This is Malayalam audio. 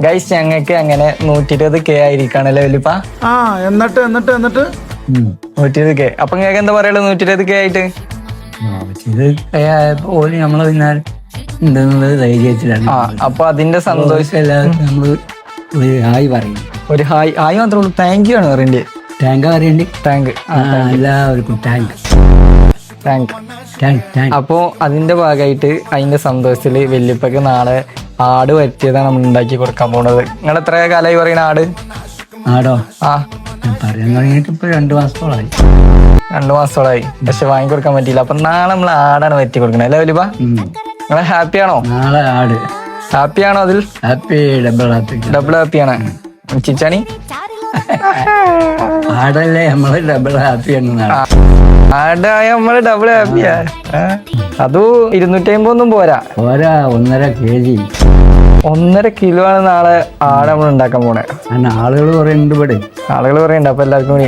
ഗൈസ് ഞങ്ങൾക്ക് അങ്ങനെ 120K ആയിരിക്കാണല്ലേ വലിപ്പ. എന്നിട്ട് 120K. അപ്പൊ നിങ്ങൾക്ക് എന്താ പറയുള്ളൂ 120K ആയിട്ട്? ഓല് നമ്മളെ പിന്നാലെ ഉണ്ടെന്നുള്ളത് ധൈര്യത്തിലാണ്. അപ്പൊ അതിന്റെ സന്തോഷം എല്ലാവർക്കും നമ്മള് ഒരു ഹായ് പറയും. ഒരു ഹായ് മാത്രമേ ഉള്ളൂ. താങ്ക് യു ആണ് പറയണ്ടേ? ടാങ്ക് പറയണ്ടേ? താങ്ക് എല്ലാവർക്കും ടാങ്ക്. അപ്പോ അതിന്റെ ഭാഗമായിട്ട് അതിന്റെ സന്തോഷത്തില് വല്യപ്പക്ക് നാളെ ആട് പറ്റിയതാണ് നമ്മൾ ഉണ്ടാക്കി കൊടുക്കാൻ പോണത്. നിങ്ങൾ എത്ര കാലമായി പറയണ ആട്? ആടോ പറയാൻ തുടങ്ങിയിട്ട് ഇപ്പൊ 2 മാസത്തോളായി. 2 മാസത്തോളായി. പക്ഷെ വാങ്ങി കൊടുക്കാൻ പറ്റിയില്ല. അപ്പൊ നാളെ നമ്മൾ ആടാണ് പറ്റി കൊടുക്കണേ അല്ലേ വല്യപ്പ? നിങ്ങളെ ഹാപ്പിയാണോ? നാളെ ആട് ഹാപ്പിയാണോ? അതിൽ ഹാപ്പി ഡബിൾ ഹാപ്പിയാണ് ചിച്ചാണി. ആടല്ലേ നമ്മള് ഡബിൾ ഹാപ്പിയാണ്. ആടായ നമ്മള് ഡബിൾ ഹാപ്പിയാ. അത് 250 ഒന്നും പോരാ. 1.5 kg 1.5 കിലോ ആണ് നാളെ ആട് നമ്മൾ ഉണ്ടാക്കാൻ പോണേ. ആളുകൾ കുറെ ഉണ്ട് ഇവിടെ. ആളുകൾ പറയുന്നുണ്ട്. അപ്പൊ എല്ലാവർക്കും കൂടി